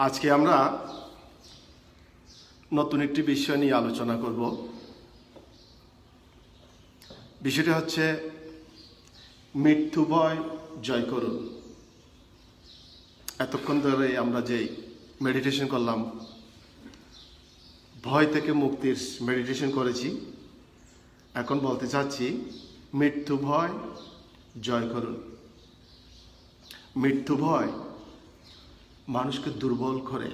আজকে আমরা নতুন একটি বিষয় নিয়ে আলোচনা করব। বিষয়টি হচ্ছে মৃত্যু ভয় জয় করুন। এতক্ষণ ধরে আমরা যে মেডিটেশন করলাম, ভয় থেকে মুক্তির মেডিটেশন করেছি। এখন বলতে চাচ্ছি মৃত্যু ভয় জয় করুন। মৃত্যু ভয় মানুষকে দুর্বল করে।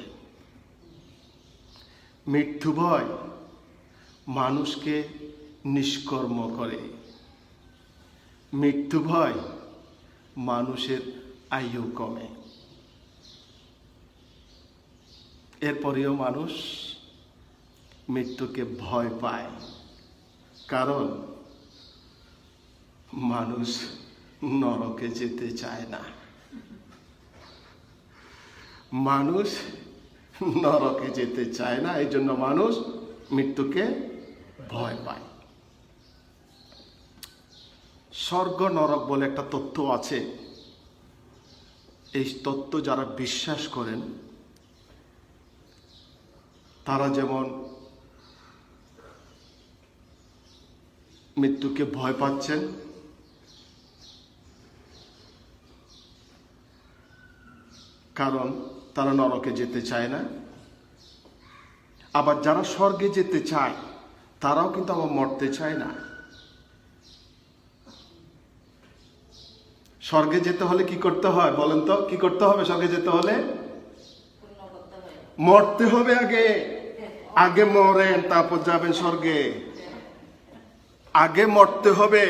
মৃত্যু ভয় মানুষকে নিষ্কর্ম করে। মৃত্যু ভয় মানুষের আয়ু কমে। এরপরেও মানুষ মৃত্যুকে ভয় পায়, কারণ মানুষ নরকে যেতে চায় না। মানুষ নরকে যেতে চায় না, এই জন্য মানুষ মৃত্যুকে ভয় পায়। স্বর্গ নরক বলে একটা তত্ত্ব আছে। এই তত্ত্ব যারা বিশ্বাস করেন তারা যেমন মৃত্যুকে ভয় পাচ্ছেন, কারণ তারা নরকে যেতে চায় না। আবার যারা স্বর্গে যেতে চায় তারাও কিন্তু আবার মরতে চায় না। স্বর্গে যেতে হলে কি করতে হয় বলেন তো? কি করতে হবে? স্বর্গে যেতে হলে মরতে হবে। আগে মরেন, তারপর যাবেন স্বর্গে। আগে মরতে হবে।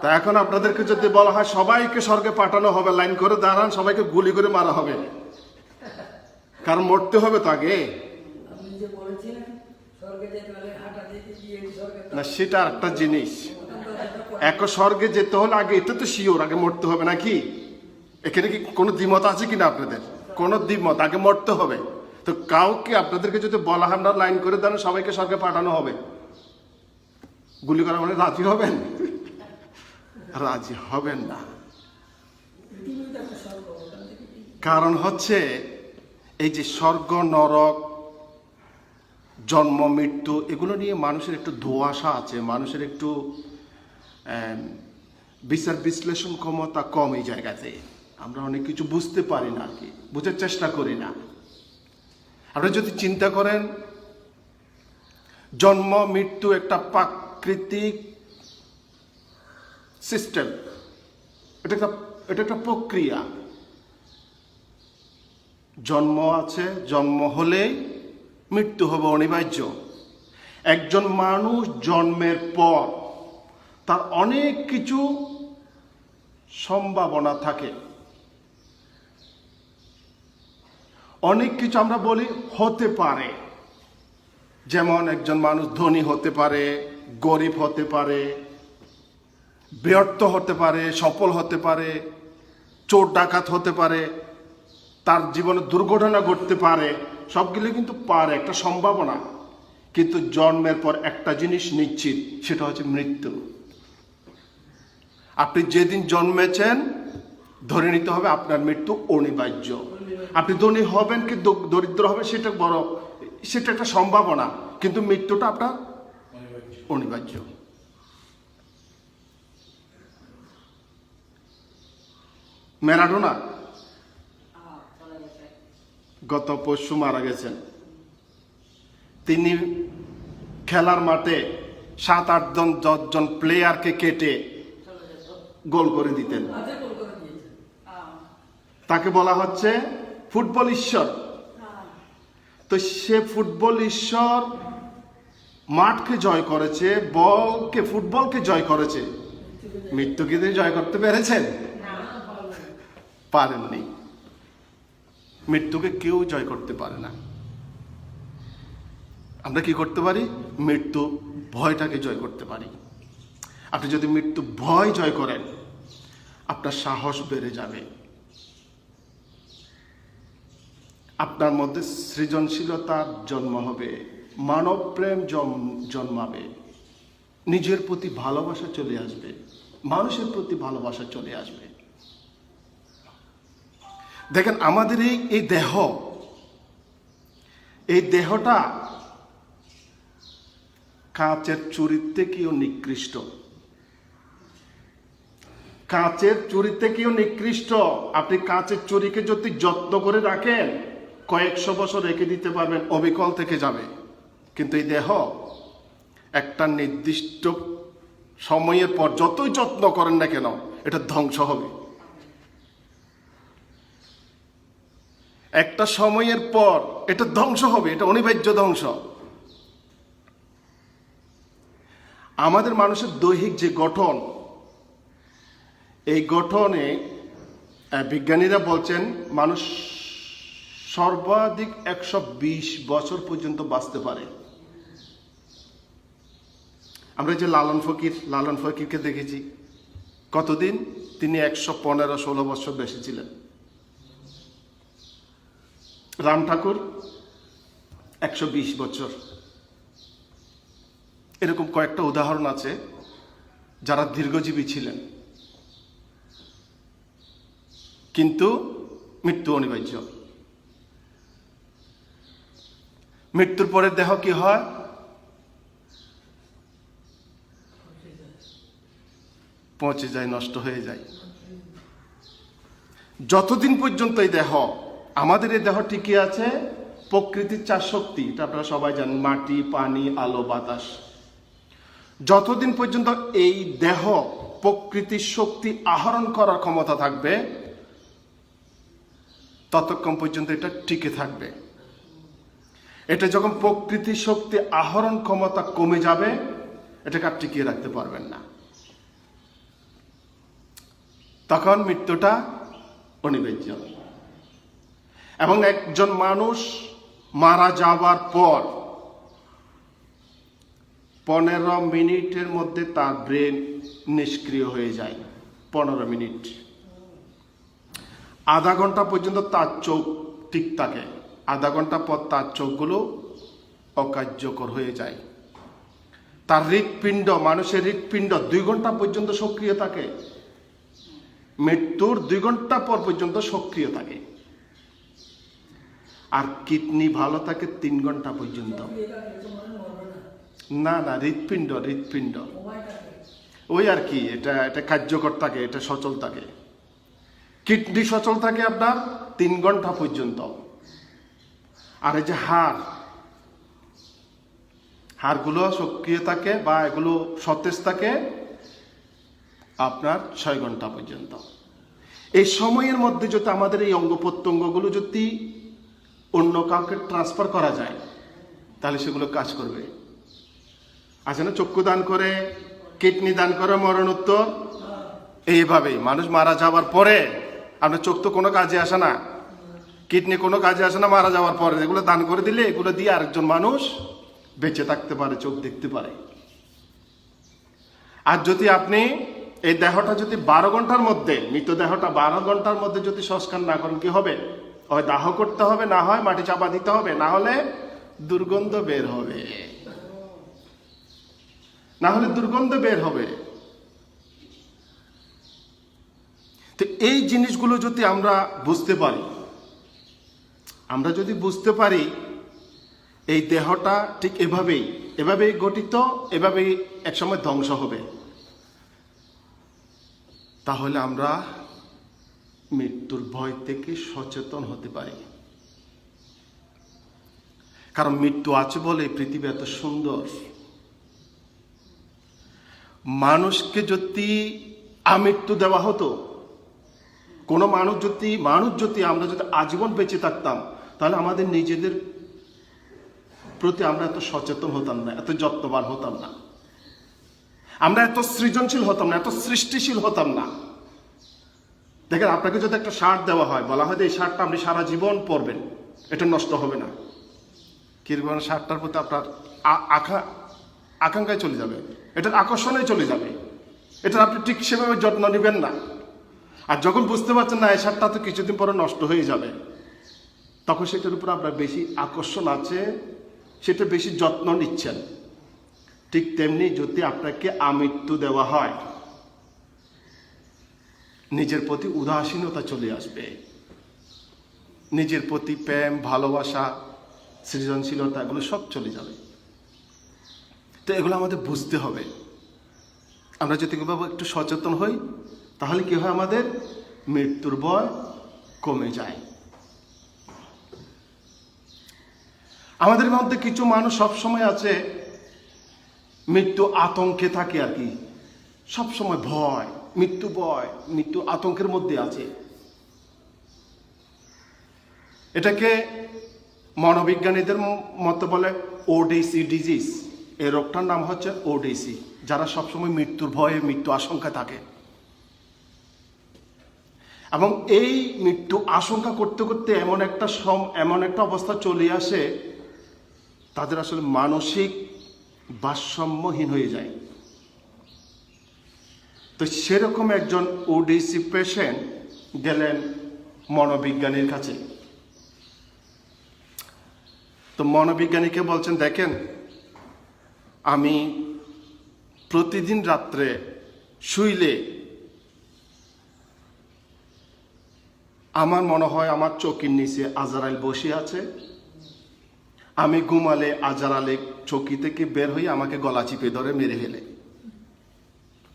তা এখন আপনাদেরকে যদি বলা হয় সবাইকে স্বর্গে পাঠানো হবে, লাইন করে দাঁড়ান, সবাইকে গুলি করে মারা হবে, কারণ মরতে হবে তো আগে। না, সেটা একটা জিনিস। স্বর্গে যেতে হলে আগে, এটা তো শিওর, আগে মরতে হবে নাকি? এখানে কি কোনো দ্বিমত আছে কিনা আপনাদের? কোনো দ্বিমত? আগে মরতে হবে। তো কাউকে আপনাদেরকে যদি বলা হয় আমরা লাইন করে দাঁড়ান, সবাইকে স্বর্গে পাঠানো হবে, গুলি করা মানে রাজি হবেন? রাজি হবেন না। কারণ হচ্ছে এই যে স্বর্গ নরক, জন্ম মৃত্যু, এগুলো নিয়ে মানুষের একটু ধোঁয়াশা আছে। মানুষের একটু বিচার বিশ্লেষণ ক্ষমতা কম। এই জায়গাতে আমরা অনেক কিছু বুঝতে পারি না, আর কি বুঝার চেষ্টা করি না। আপনি যদি চিন্তা করেন, জন্ম মৃত্যু একটা প্রাকৃতিক সিস্টেম, এটা একটা প্রক্রিয়া। জন্ম আছে, জন্ম হলেই মৃত্যু হবে অনিবার্য। একজন মানুষ জন্মের পর তার অনেক কিছু সম্ভাবনা থাকে, অনেক কিছু আমরা বলি হতে পারে। যেমন একজন মানুষ ধনী হতে পারে, গরিব হতে পারে, ব্যর্থ হতে পারে, সফল হতে পারে, চোর ডাকাত হতে পারে, তার জীবনে দুর্ঘটনা ঘটতে পারে। সবগুলো কিন্তু পারে, একটা সম্ভাবনা। কিন্তু জন্মের পর একটা জিনিস নিশ্চিত, সেটা হচ্ছে মৃত্যু। আপনি যেদিন জন্মেছেন ধরে নিতে হবে আপনার মৃত্যু অনিবার্য। আপনি ধনী হবেন কি দরিদ্র হবেন সেটা একটা সম্ভাবনা, কিন্তু মৃত্যুটা আপনার অনিবার্য। ম্যারাডোনা গত পরশু মারা গেছেন। তিনি খেলার মাঠে 7-8 জন 10 জন প্লেয়ারকে কেটে গোল করে দিতেন। তাকে বলা হচ্ছে ফুটবল ঈশ্বর। তো সে ফুটবল ঈশ্বর মাঠকে জয় করেছে, ফুটবলকে জয় করেছে। মৃত্যুকে জয় করতে পেরেছেন? পারেননি। মৃত্যুকে কেউ জয় করতে পারে না। আমরা কি করতে পারি? মৃত্যু ভয়টাকে জয় করতে পারি। আপনি যদি মৃত্যু ভয় জয় করেন, আপনার সাহস বেড়ে যাবে, আপনার মধ্যে সৃজনশীলতার জন্ম হবে, মানব প্রেম জন্মাবে, নিজের প্রতি ভালোবাসা চলে আসবে, মানুষের প্রতি ভালোবাসা চলে আসবে। দেখেন আমাদের এই দেহটা কাঁচের চুরির থেকেও নিকৃষ্ট। কাঁচের চুরি থেকেও নিকৃষ্ট। আপনি কাঁচের চুরিকে যদি যত্ন করে রাখেন, কয়েকশো বছর রেখে দিতে পারবেন, অবিকল থেকে যাবে। কিন্তু এই দেহ একটা নির্দিষ্ট সময়ের পর যতই যত্ন করেন না কেন, এটা ধ্বংস হবে। একটা সময়ের পর এটা ধ্বংস হবে, এটা অনিবার্য ধ্বংস। আমাদের মানুষের দৈহিক যে গঠন, এই গঠনে বিজ্ঞানীরা বলছেন মানুষ সর্বাধিক 120 বছর পর্যন্ত বাঁচতে পারে। আমরা যে লালন ফকিরকে দেখেছি, কতদিন? তিনি 115-16 বছর বেশি ছিলেন। রাম ঠাকুর 120 বছর। এরকম কয়েকটা উদাহরণ আছে যারা দীর্ঘজীবী ছিলেন, কিন্তু মৃত্যু অনিবার্য। মৃত্যুর পরে দেহ কি হয়? পচে যায়, নষ্ট হয়ে যায়। যতদিন পর্যন্ত এই দেহ, আমাদের এই দেহ টিকে আছে, প্রকৃতির 4 শক্তি, এটা আপনারা সবাই জানেন, মাটি, পানি, আলো, বাতাস। যতদিন পর্যন্ত এই দেহ প্রকৃতির শক্তি আহরণ করার ক্ষমতা থাকবে, ততক্ষণ পর্যন্ত এটা টিকে থাকবে। এটা যখন প্রকৃতির শক্তি আহরণ ক্ষমতা কমে যাবে, এটাকে আর টিকিয়ে রাখতে পারবেন না, তখন মৃত্যুটা অনিবার্য। এবং একজন মানুষ মারা যাওয়ার পর 15 মিনিটের মধ্যে তার ব্রেন নিষ্ক্রিয় হয়ে যায়। 15 মিনিট, আধা ঘন্টা পর্যন্ত তার চোখ ঠিক থাকে, আধা ঘন্টা পর তার চোখগুলো অকার্যকর হয়ে যায়। তার হৃৎপিণ্ড, মানুষের হৃৎপিণ্ড 2 ঘন্টা পর্যন্ত সক্রিয় থাকে, মৃত্যুর 2 ঘন্টা পর পর্যন্ত সক্রিয় থাকে। আর কিডনি ভালো থাকে 3 ঘন্টা পর্যন্ত। না, হৃৎপিণ্ড ওই আর কি, এটা কার্যকর থাকে, এটা সচল থাকে। কিডনি সচল থাকে আপনার 3 ঘন্টা পর্যন্ত। আর এই যে হাড়গুলো সক্রিয় থাকে বা এগুলো সতেজ থাকে আপনার 6 ঘন্টা পর্যন্ত। এই সময়ের মধ্যে যদি আমাদের এই অঙ্গ প্রত্যঙ্গগুলো যদি অন্য কাউকে ট্রান্সফার করা যায়, তাহলে সেগুলো কাজ করবে। আছে না, চক্ষু দান করে, কিডনি দান করে, মরণোত্তর। এইভাবেই মানুষ মারা যাওয়ার পরে, আপনার চোখ তো কোনো কাজে আসে না, কিডনি কোনো কাজে আসে না মারা যাওয়ার পরে, এগুলো দান করে দিলে এগুলো দিয়ে আরেকজন মানুষ বেঁচে থাকতে পারে, চোখ দেখতে পারে। আর যদি আপনি এই দেহটা যদি 12 ঘন্টার মধ্যে, মৃতদেহটা 12 ঘন্টার মধ্যে যদি সংস্কার না করেন, কি হবে? হয় দাহ করতে হবে, না হয় মাটি চাপা দিতে হবে, না হলে দুর্গন্ধ বের হবে, তো এই জিনিসগুলো যদি আমরা বুঝতে পারি, এই দেহটা ঠিক এভাবেই গঠিত, এভাবেই একসময় ধ্বংস হবে, তাহলে আমরা মৃত্যুর ভয় থেকে সচেতন হতে পারি। কারণ মৃত্যু আছে বলে পৃথিবী এত সুন্দর। মানুষকে যদি আমৃত্যু দেওয়া হতো, কোনো মানুষ যদি আমরা যদি আজীবন বেঁচে থাকতাম, তাহলে আমাদের নিজেদের প্রতি আমরা এত সচেতন হতাম না, এত যত্নবান হতাম না, আমরা এত সৃজনশীল হতাম না, এত সৃষ্টিশীল হতাম না। দেখেন, আপনাকে যদি একটা শার্ট দেওয়া হয়, বলা হয় যে এই শার্টটা আপনি সারা জীবন পরবেন, এটা নষ্ট হবে না, কিরকম শার্টটার প্রতি আপনার আকাঙ্ক্ষায় চলে যাবে, এটার আকর্ষণে চলে যাবে, এটার আপনি ঠিক সেভাবে যত্ন নেবেন না। আর যখন বুঝতে পারছেন না এই শার্টটা তো কিছুদিন পরে নষ্ট হয়ে যাবে, তখন সেটার উপর আপনার বেশি আকর্ষণ আছে, সেটা বেশি যত্ন নিচ্ছেন। ঠিক তেমনি যদি আপনাকে আমৃত্যু দেওয়া হয়, নিজের প্রতি উদাসীনতা চলে আসবে, নিজের প্রতি প্রেম, ভালোবাসা, সৃজনশীলতা এগুলো সব চলে যাবে। তো এগুলো আমাদের বুঝতে হবে। আমরা যদি একটু সচেতন হই তাহলে কি হয়, আমাদের মৃত্যুর ভয় কমে যায়। আমাদের মধ্যে কিছু মানুষ সবসময় আছে মৃত্যু আতঙ্কে থাকে আর কি, সবসময় ভয়, মৃত্যু আতঙ্কের মধ্যে আছে। এটাকে মনোবিজ্ঞানীদের মতে বলে ওডিসি ডিজিজ। এই রোগটার নাম হচ্ছে ওডিসি, যারা সবসময় মৃত্যুর ভয়ে, মৃত্যু আশঙ্কায় থাকে। এবং এই মৃত্যু আশঙ্কা করতে করতে এমন একটা অবস্থা চলে আসে, তাদের আসলে মানসিক ভারসাম্যহীন হয়ে যায়। তো সেরকম একজন ওডিসি পেশেন্ট গেলেন মনোবিজ্ঞানীর কাছে। তো মনোবিজ্ঞানীকে বলছেন, দেখেন, আমি প্রতিদিন রাত্রে শুইলে আমার মনে হয় আমার চোখের নিচে আজরাইল বসে আছে। আমি ঘুমালে আজরাইল চৌকি থেকে বের হয়ে আমাকে গলা চিপে ধরে মেরে ফেলে।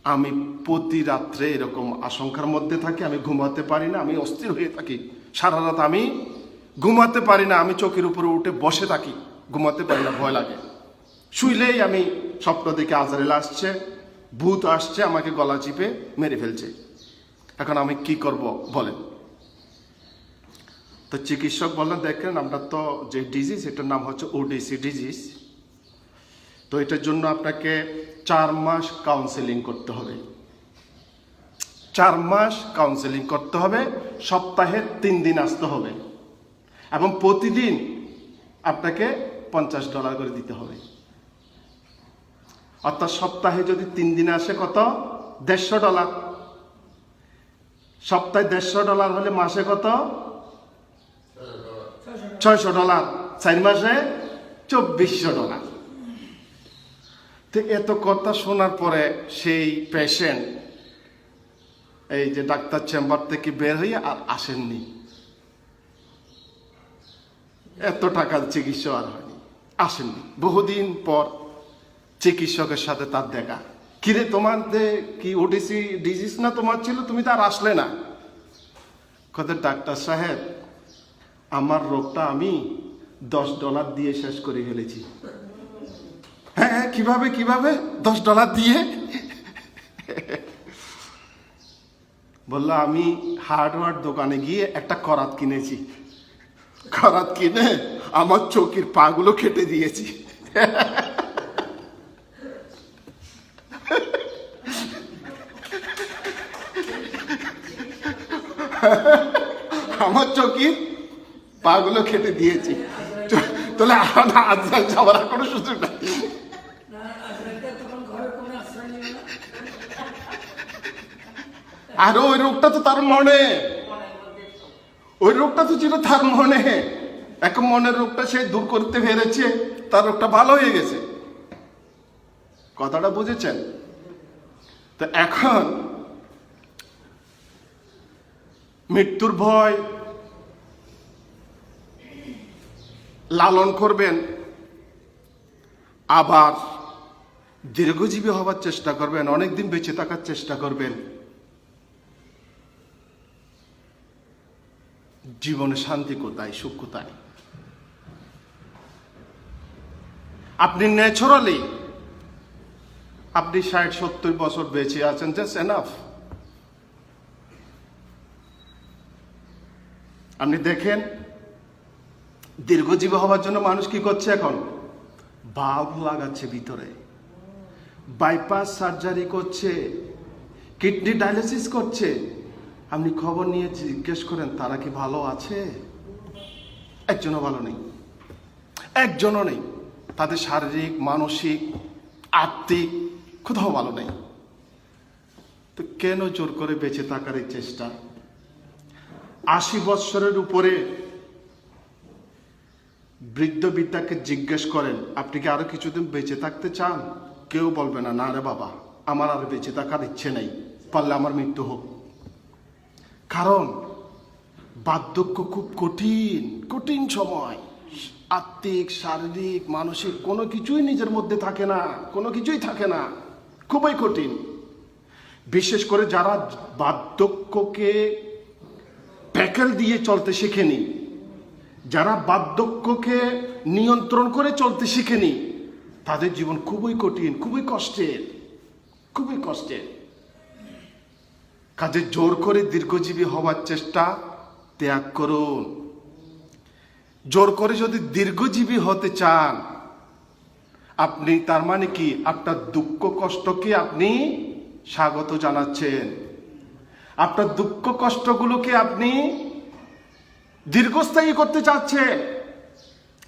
আমি প্রতি রাত্রে এরকম আশঙ্কার মধ্যে থাকি, আমি ঘুমাতে পারি না, আমি অস্থির হয়ে থাকি। সারা রাত আমি ঘুমাতে পারি না, আমি চোখের উপরে উঠে বসে থাকি, ঘুমাতে পারি না, ভয় লাগে। শুইলেই আমি স্বপ্ন দেখে আজরাইল আসছে, ভূত আসছে, আমাকে গলা চিপে মেরে ফেলছে। এখন আমি কি করব বলেন? তো চিকিৎসক বললেন, দেখেন, আমরা তো যে ডিজিজ, এটার নাম হচ্ছে ওডিসি ডিজিজ। তো এটার জন্য আপনাকে 4 মাস কাউন্সেলিং করতে হবে। 4 মাস কাউন্সেলিং করতে হবে, সপ্তাহে 3 দিন আসতে হবে, এবং প্রতিদিন আপনাকে $50 করে দিতে হবে। অর্থাৎ সপ্তাহে যদি 3 দিন আসে, কত? $150। সপ্তাহে $150 হলে মাসে কত? $600। 4 মাসে $2400। তো এত কথা শোনার পরে সেই পেশেন্ট এই যে ডাক্তার চেম্বার থেকে বের হয়ে আর আসেননি। এত টাকার চিকিৎসা আর হয়নি, আসেননি। বহুদিন পর চিকিৎসকের সাথে তার দেখা। কিরে, তোমার কি ওডিসি ডিজিজ না তোমার ছিল, তুমি তো আর আসলে না? কথা, ডাক্তার সাহেব, আমার রোগটা আমি $10 দিয়ে শেষ করে ফেলেছি। হ্যাঁ, কিভাবে $10 দিয়ে? বললো, আমি হার্ডওয়্যার দোকানে গিয়ে একটা করাত কিনেছি, করাত কিনে আমার চোখের পাগুলো কেটে দিয়েছি। আমার চোখের পাগুলো কেটে দিয়েছি। তাহলে আজকাল যাওয়ার কোনো সুযোগ নাই। আর ওই রোগটা তো তার মনে, ওই রোগটা তো ছিল তার মনে। এখন মনের রোগটা সে দূর করতে পেরেছে, তার রোগটা ভালো হয়ে গেছে। কথাটা বুঝেছেন? তো এখন মৃত্যুর ভয় লালন করবেন, আবার দীর্ঘজীবী হওয়ার চেষ্টা করবেন, অনেকদিন বেঁচে থাকার চেষ্টা করবেন। জীবনে শান্তি কোথায়, সুখ কোথায়? আপনি ন্যাচারালি আপনি 60-70 বছর বেঁচে আছেন, জাস্ট এনাফ। আপনি দেখেন, দীর্ঘজীবী হওয়ার জন্য মানুষ কি করছে এখন? বাল্ব লাগাচ্ছে ভিতরে, বাইপাস সার্জারি করছে, কিডনি ডায়ালিসিস করছে। আপনি খবর নিয়ে জিজ্ঞেস করেন, তারা কি ভালো আছে? একজনও ভালো নেই, একজনও নেই। তাদের শারীরিক, মানসিক, আত্মিক কোথাও ভালো নেই। তো কেন জোর করে বেঁচে থাকার এই চেষ্টা? 80 বৎসরের উপরে বৃদ্ধ বিদ্যাকে জিজ্ঞেস করেন, আপনি কি আরো কিছুদিন বেঁচে থাকতে চান? কেউ বলবে না, না রে বাবা, আমার আর বেঁচে থাকার ইচ্ছে নেই, পারলে আমার মৃত্যু হোক। কারণ বার্ধক্য খুব কঠিন কঠিন সময়। আত্মিক, শারীরিক, মানসিক কোনো কিছুই নিজের মধ্যে থাকে না, কোনো কিছুই থাকে না, খুবই কঠিন। বিশেষ করে যারা বার্ধক্যকে ট্যাকেল দিয়ে চলতে শেখেনি, যারা বার্ধক্যকে নিয়ন্ত্রণ করে চলতে শিখেনি, তাদের জীবন খুবই কঠিন, খুবই কষ্টের, খুবই কষ্টের। কাজে জোর করে দীর্ঘজীবী হওয়ার চেষ্টা ত্যাগ করুন। জোর করে যদি দীর্ঘজীবী হতে চান, আপনি তার মানে কি আপনার দুঃখ কষ্টকে আপনি স্বাগত জানাচ্ছেন, আপনার দুঃখ কষ্টগুলোকে আপনি দীর্ঘস্থায়ী করতে চাচ্ছেন।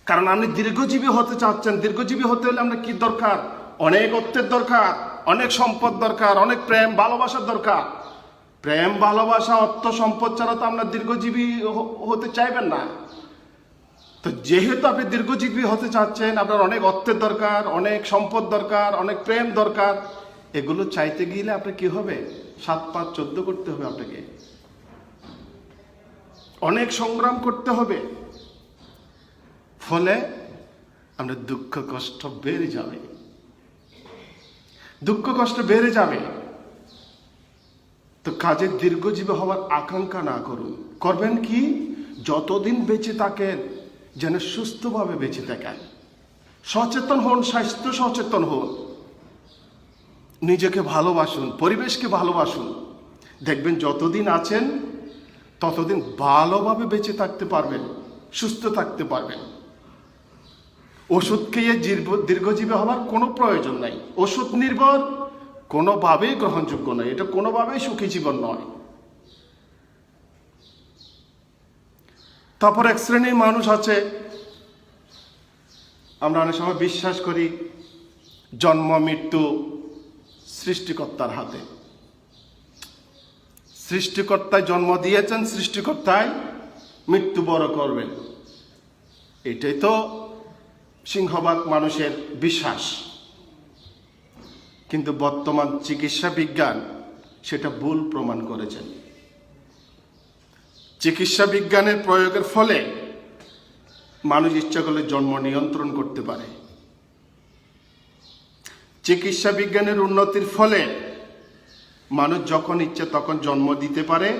কারণ আপনি দীর্ঘজীবী হতে চাচ্ছেন। দীর্ঘজীবী হতে হলে আপনার কি দরকার? অনেক অর্থের দরকার, অনেক সম্পদ দরকার, অনেক প্রেম ভালোবাসার দরকার। প্রেম ভালোবাসা অর্থ সম্পদ ছাড়া তো আপনার দীর্ঘজীবী হতে চাইবেন না। তো যেহেতু আপনি দীর্ঘজীবী হতে চাচ্ছেন, আপনার অনেক অর্থের দরকার, অনেক সম্পদ দরকার, অনেক প্রেম দরকার। এগুলো চাইতে গেলে আপনার কি হবে? 7, 5, 14 করতে হবে, আপনাকে অনেক সংগ্রাম করতে হবে। ফলে আপনার দুঃখ কষ্ট বেড়ে যাবে, দুঃখ কষ্ট বেড়ে যাবে। তো কাজে দীর্ঘজীবী হওয়ার আকাঙ্ক্ষা না করুন। করবেন কি? যতদিন বেঁচে থাকেন যেন সুস্থভাবে বেঁচে থাকেন। সচেতন হন, স্বাস্থ্য সচেতন হন, নিজেকে ভালোবাসুন, পরিবেশকে ভালোবাসুন। দেখবেন যতদিন আছেন ততদিন ভালোভাবে বেঁচে থাকতে পারবেন, সুস্থ থাকতে পারবেন। ওষুধ খেয়ে দীর্ঘজীবী হওয়ার কোনো প্রয়োজন নাই। ওষুধ নির্ভর কোনোভাবেই গ্রহণযোগ্য নয়, এটা কোনোভাবেই সুখী জীবন নয়। তারপর এক শ্রেণীর মানুষ আছে, আমরা অনেক সময় বিশ্বাস করি জন্ম মৃত্যু সৃষ্টিকর্তার হাতে। সৃষ্টিকর্তায় জন্ম দিয়েছেন, সৃষ্টিকর্তায় মৃত্যুবরণ করবেন, এটাই তো সিংহভাগ মানুষের বিশ্বাস। কিন্তু বর্তমান চিকিৎসা বিজ্ঞান সেটা ভুল প্রমাণ করেছেন। চিকিৎসা বিজ্ঞানের প্রয়োগের ফলে মানুষ ইচ্ছা করলে জন্ম নিয়ন্ত্রণ করতে পারে। চিকিৎসা বিজ্ঞানের উন্নতির ফলে মানুষ যখন ইচ্ছে তখন জন্ম দিতে পারে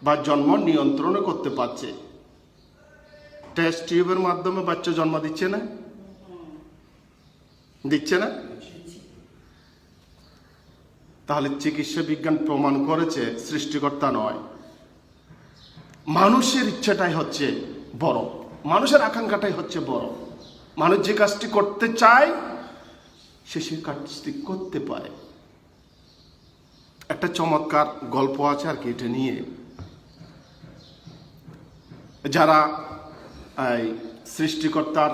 বা জন্ম নিয়ন্ত্রণও করতে পারছে। টেস্ট টিউবের মাধ্যমে বাচ্চা জন্ম দিচ্ছে না? দিচ্ছে না? তাহলে চিকিৎসা বিজ্ঞান প্রমাণ করেছে সৃষ্টিকর্তা নয়, মানুষের ইচ্ছাটাই হচ্ছে বড়, মানুষের আকাঙ্ক্ষাটাই হচ্ছে বড়। মানুষ যে কাজটি করতে চায় সে কাজটি করতে পারে। একটা চমৎকার গল্প আছে আর কি এটা নিয়ে। যারা সৃষ্টিকর্তার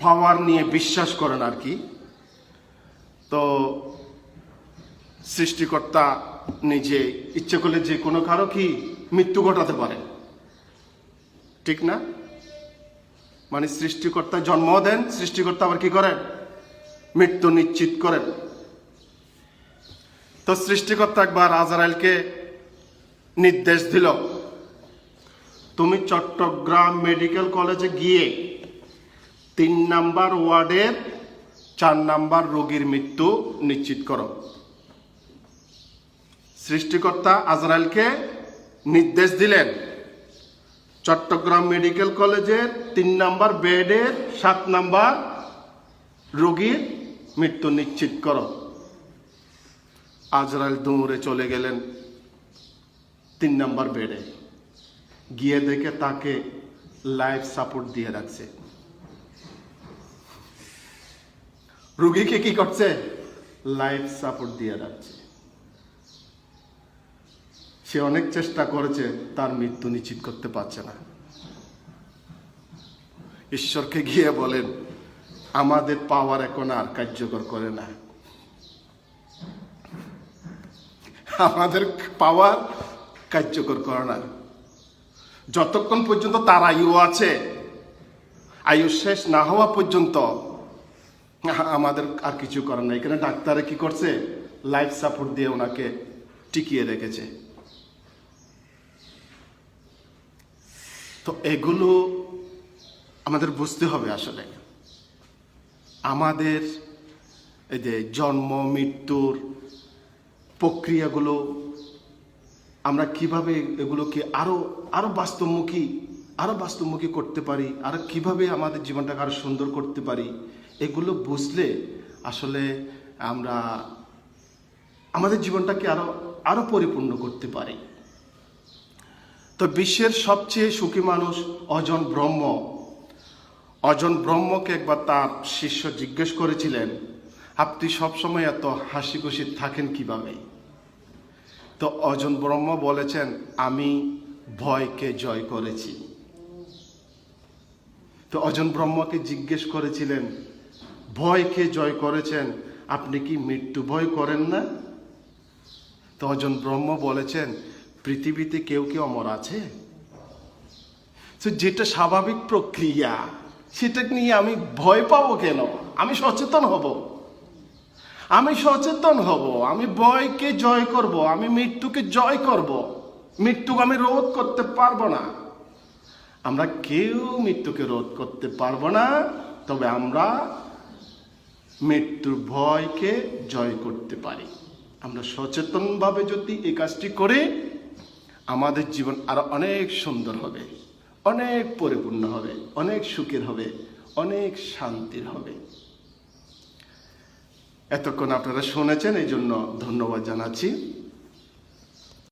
পাওয়ার নিয়ে বিশ্বাস করেন আর কি, তো সৃষ্টিকর্তা নিজে ইচ্ছে করলে যে কোনো কারো কি মৃত্যু ঘটাতে পারে, ঠিক না? মানে সৃষ্টিকর্তা জন্ম দেন, সৃষ্টিকর্তা আবার কি করেন? মৃত্যু নিশ্চিত করেন। তো সৃষ্টিকর্তা একবার আজরাইলকে নির্দেশ দিল, তুমি চট্টগ্রাম মেডিকেল কলেজে গিয়ে 3 নাম্বার ওয়ার্ডের 4 নাম্বার রোগীর মৃত্যু নিশ্চিত করো। সৃষ্টিকর্তা আজরাইলকে নির্দেশ দিলেন, চট্টগ্রাম মেডিকেল কলেজের 3 নাম্বার বেডের 7 নাম্বার রোগীর মৃত্যু নিশ্চিত করো। আজরাইল দৌড়ে চলে গেলেন 3 নাম্বার বেডে। গিয়ে দেখে তাকে লাইফ সাপোর্ট দিয়ে রাখছে। রোগীকে কি করছে? লাইফ সাপোর্ট দিয়ে রাখছে। সে অনেক চেষ্টা করেছে, তার মৃত্যু নিশ্চিত করতে পারছে না। ঈশ্বরকে গিয়ে বলেন, আমাদের পাওয়ার এখন আর কার্যকর করে না, আমাদের পাওয়ার কার্যকর করে না। যতক্ষণ পর্যন্ত তার আয়ু আছে, আয়ু শেষ না হওয়া পর্যন্ত আমাদের আর কিছু করার নাই। এখানে ডাক্তারে কি করছে? লাইফ সাপোর্ট দিয়ে ওনাকে টিকিয়ে রেখেছে। তো এগুলো আমাদের বুঝতে হবে। আসলে আমাদের এই যে জন্ম মৃত্যুর প্রক্রিয়াগুলো আমরা কিভাবে এগুলোকে আরো আরো বাস্তবমুখী করতে পারি, আর কিভাবে আমাদের জীবনটাকে আরো সুন্দর করতে পারি, এগুলো বুঝলে আসলে আমরা আমাদের জীবনটাকে আরো আরো পরিপূর্ণ করতে পারি। তো বিশ্বের সবচেয়ে সুখী মানুষ অজন ব্রহ্মকে একবার তার শিষ্য জিজ্ঞেস করেছিলেন, আপনি সবসময় এত হাসি খুশি থাকেন কিভাবে? তো অজন ব্রহ্ম বলেছেন, আমি ভয়কে জয় করেছি। তো অজন ব্রহ্মকে জিজ্ঞেস করেছিলেন, ভয়কে জয় করেছেন, আপনি কি মৃত্যু ভয় করেন না? তো অজন ব্রহ্ম বলেছেন, পৃথিবীতে কেউ কি অমর আছে? তো যেটা স্বাভাবিক প্রক্রিয়া, সেটা নিয়ে আমি ভয় পাবো কেন? আমি সচেতন হব, আমি ভয়কে জয় করব, আমি মৃত্যুকে জয় করব। মৃত্যুকে আমি রোধ করতে পারবো না, আমরা কেউ মৃত্যুকে রোধ করতে পারবো না, তবে আমরা মৃত্যুর ভয়কে জয় করতে পারি। আমরা সচেতনভাবে যদি এই কাজটি করি, আমাদের জীবন আরো অনেক সুন্দর হবে, অনেক পরিপূর্ণ হবে, অনেক সুখের হবে, অনেক শান্তির হবে। এতক্ষণ আপনারা শুনেছেন, এই জন্য ধন্যবাদ জানাচ্ছি।